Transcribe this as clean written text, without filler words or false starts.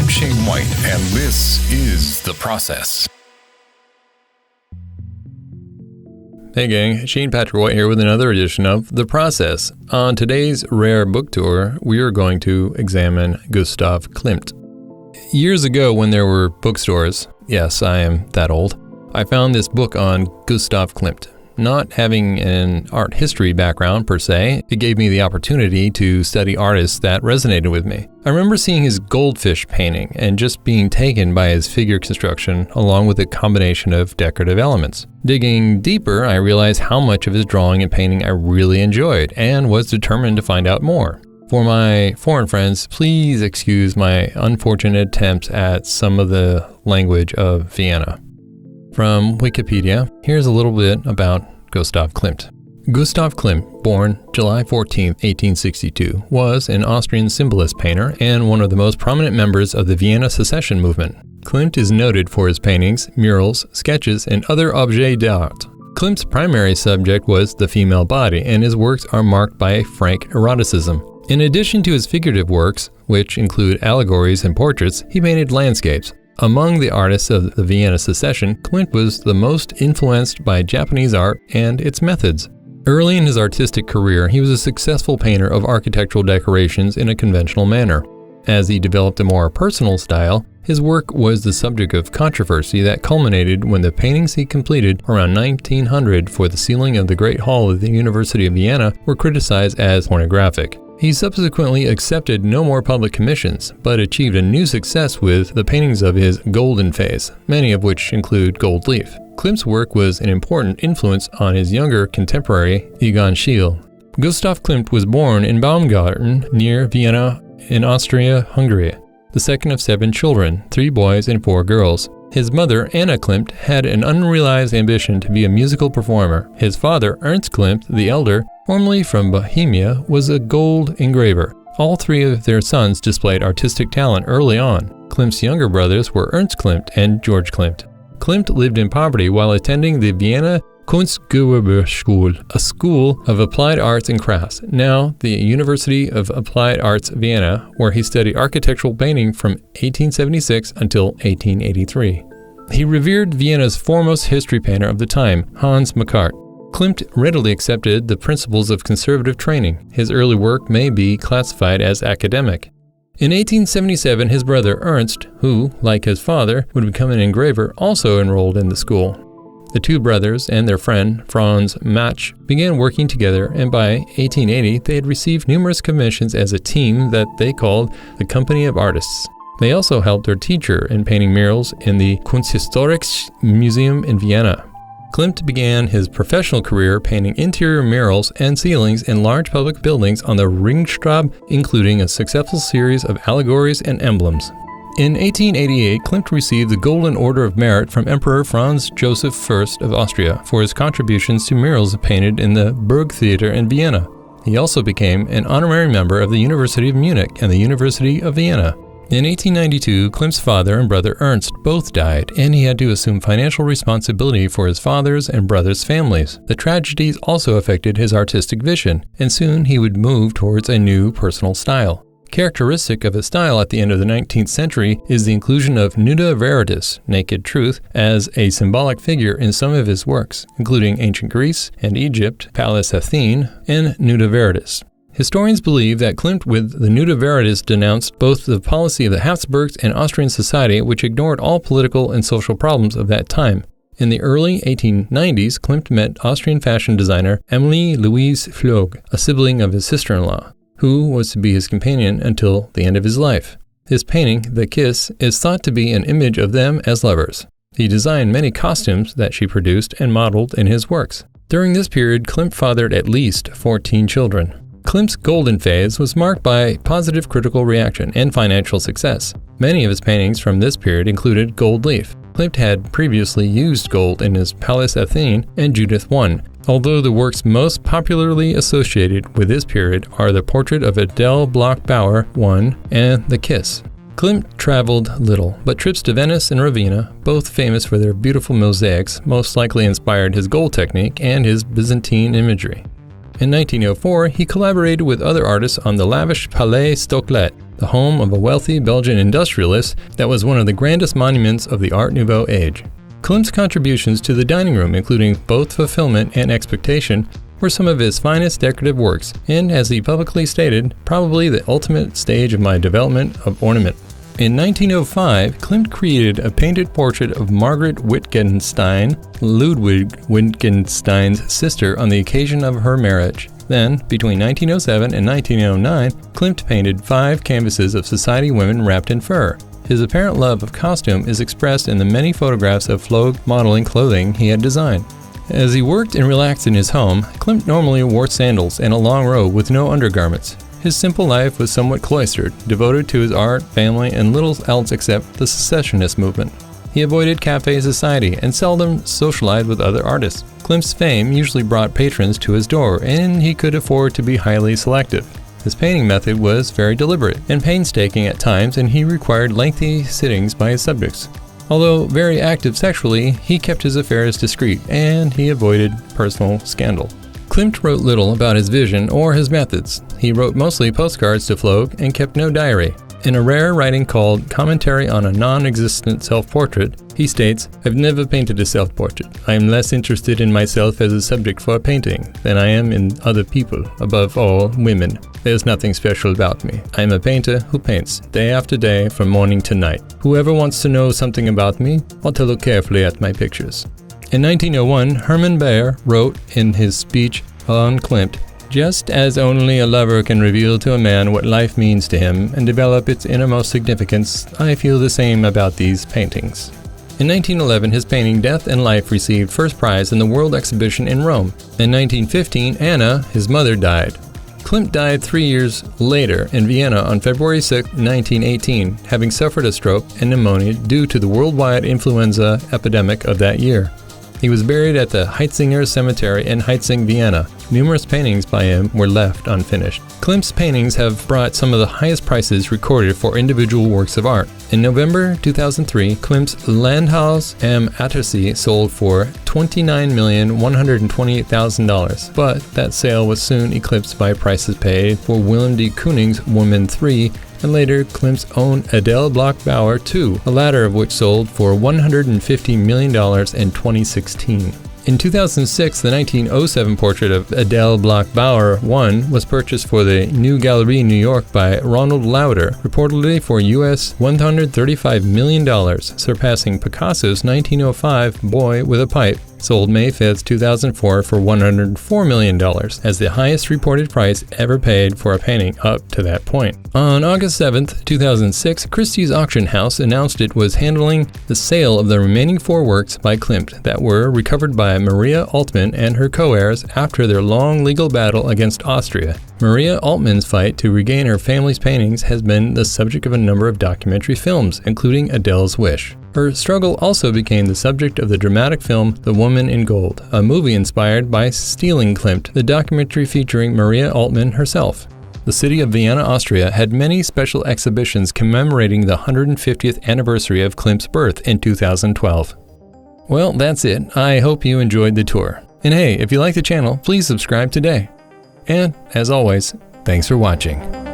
I'm Shane White, and this is The Process. Hey gang, Shane Patrick White here with another edition of The Process. On today's rare book tour, we are going to examine GustavKlimt. Years ago when there were bookstores, yes, I am that old, I found this book on GustavKlimt. Not having an art history background per se, it gave me the opportunity to study artists that resonated with me. I remember seeing his goldfish painting and just being taken by his figure construction along with a combination of decorative elements. Digging deeper, I realized how much of his drawing and painting I really enjoyed and was determined to find out more. For my foreign friends, please excuse my unfortunate attempts at some of the language of Vienna. From Wikipedia, here's a little bit about GustavKlimt. Gustav Klimt, born July 14, 1862, was an Austrian symbolist painter and one of the most prominent members of the Vienna secession movement. Klimt is noted for his paintings, murals, sketches, and other objets d'art. Klimt's primary subject was the female body, and his works are marked by frank eroticism. In addition to his figurative works, which include allegories and portraits, he painted landscapes. Among the artists of the Vienna secession, Klimt was the most influenced by Japanese art and its methods. Early in his artistic career, he was a successful painter of architectural decorations in a conventional manner. As he developed a more personal style, his work was the subject of controversy that culminated when the paintings he completed around 1900 for the ceiling of the Great Hall of the University of Vienna were criticized as pornographic. He subsequently accepted no more public commissions, but achieved a new success with the paintings of his golden phase, many of which include gold leaf. Klimt's work was an important influence on his younger contemporary, Egon Schiele. Gustav Klimt was born in Baumgarten, near Vienna in Austria-Hungary, the second of 7 children, 3 boys and 4 girls. His mother, Anna Klimt, had an unrealized ambition to be a musical performer. His father, Ernst Klimt, the elder, formerly from Bohemia, was a gold engraver. All 3 of their sons displayed artistic talent early on. Klimt's younger brothers were Ernst Klimt and George Klimt. Klimt lived in poverty while attending the Vienna Kunstgewerbeschule, a school of applied arts and crafts, now the University of Applied Arts Vienna, where he studied architectural painting from 1876 until 1883. He revered Vienna's foremost history painter of the time, Hans Makart. Klimt readily accepted the principles of conservative training. His early work may be classified as academic. In 1877, his brother Ernst, who, like his father, would become an engraver, also enrolled in the school. The 2 brothers and their friend, Franz Mach, began working together, and by 1880 they had received numerous commissions as a team that they called the Company of Artists. They also helped their teacher in painting murals in the Kunsthistorisches Museum in Vienna. Klimt began his professional career painting interior murals and ceilings in large public buildings on the Ringstraße, including a successful series of allegories and emblems. In 1888, Klimt received the Golden Order of Merit from Emperor Franz Joseph I of Austria for his contributions to murals painted in the Burgtheater in Vienna. He also became an honorary member of the University of Munich and the University of Vienna. In 1892, Klimt's father and brother Ernst both died, and he had to assume financial responsibility for his father's and brother's families. The tragedies also affected his artistic vision, and soon he would move towards a new personal style. Characteristic of his style at the end of the 19th century is the inclusion of nuda veritas, naked truth, as a symbolic figure in some of his works, including ancient Greece and Egypt, Pallas Athene, and nuda veritas. Historians believe that Klimt with the nuda veritas denounced both the policy of the Habsburgs and Austrian society, which ignored all political and social problems of that time. In the early 1890s, Klimt met Austrian fashion designer Emilie Louise Flög, a sibling of his sister-in-law, who was to be his companion until the end of his life. His painting, The Kiss, is thought to be an image of them as lovers. He designed many costumes that she produced and modeled in his works. During this period, Klimt fathered at least 14 children. Klimt's golden phase was marked by positive critical reaction and financial success. Many of his paintings from this period included gold leaf. Klimt had previously used gold in his Pallas Athene and Judith I, although the works most popularly associated with this period are the portrait of Adele Bloch-Bauer I and The Kiss. Klimt traveled little, but trips to Venice and Ravenna, both famous for their beautiful mosaics, most likely inspired his gold technique and his Byzantine imagery. In 1904, he collaborated with other artists on the lavish Palais Stocklet. the home of a wealthy Belgian industrialist that was one of the grandest monuments of the Art Nouveau age. Klimt's contributions to the dining room, including both fulfillment and expectation, were some of his finest decorative works, and as he publicly stated, probably the ultimate stage of my development of ornament. In 1905, Klimt created a painted portrait of Margaret Wittgenstein, Ludwig Wittgenstein's sister, on the occasion of her marriage. Then, between 1907 and 1909, Klimt painted 5 canvases of society women wrapped in fur. His apparent love of costume is expressed in the many photographs of Flog modeling clothing he had designed. As he worked and relaxed in his home, Klimt normally wore sandals and a long robe with no undergarments. His simple life was somewhat cloistered, devoted to his art, family, and little else except the secessionist movement. He avoided cafe society and seldom socialized with other artists. Klimt's fame usually brought patrons to his door, and he could afford to be highly selective. His painting method was very deliberate and painstaking at times, and he required lengthy sittings by his subjects. Although very active sexually, he kept his affairs discreet, and he avoided personal scandal. Klimt wrote little about his vision or his methods. He wrote mostly postcards to Flog and kept no diary. In a rare writing called Commentary on a Non-Existent Self-Portrait, he states, "I've never painted a self-portrait. I am less interested in myself as a subject for a painting than I am in other people, above all, women. There's nothing special about me. I am a painter who paints, day after day, from morning to night. Whoever wants to know something about me ought to look carefully at my pictures." In 1901, Hermann Baer wrote in his speech on Klimt, "Just as only a lover can reveal to a man what life means to him and develop its innermost significance, I feel the same about these paintings." In 1911, his painting Death and Life received first prize in the World Exhibition in Rome. In 1915, Anna, his mother, died. Klimt died 3 years later in Vienna on February 6, 1918, having suffered a stroke and pneumonia due to the worldwide influenza epidemic of that year. He was buried at the Heitzinger Cemetery in Heitzing, Vienna. Numerous paintings by him were left unfinished. Klimt's paintings have brought some of the highest prices recorded for individual works of art. In November 2003, Klimt's Landhaus am Attersee sold for $29,128,000, but that sale was soon eclipsed by prices paid for Willem de Kooning's Woman 3 and later Klimt's own Adele Bloch-Bauer 2, the latter of which sold for $150 million in 2016. In 2006, the 1907 portrait of Adele Bloch-Bauer 1 was purchased for the New Gallery in New York by Ronald Lauder, reportedly for US $135 million, surpassing Picasso's 1905 Boy with a Pipe, sold May 5, 2004 for $104 million, as the highest reported price ever paid for a painting up to that point. On August 7, 2006, Christie's Auction House announced it was handling the sale of the remaining 4 works by Klimt that were recovered by Maria Altmann and her co-heirs after their long legal battle against Austria. Maria Altmann's fight to regain her family's paintings has been the subject of a number of documentary films, including Adele's Wish. Her struggle also became the subject of the dramatic film The Woman in Gold, a movie inspired by Stealing Klimt, the documentary featuring Maria Altmann herself. The city of Vienna, Austria had many special exhibitions commemorating the 150th anniversary of Klimt's birth in 2012. Well, that's it. I hope you enjoyed the tour. And hey, if you like the channel, please subscribe today. And, as always, thanks for watching.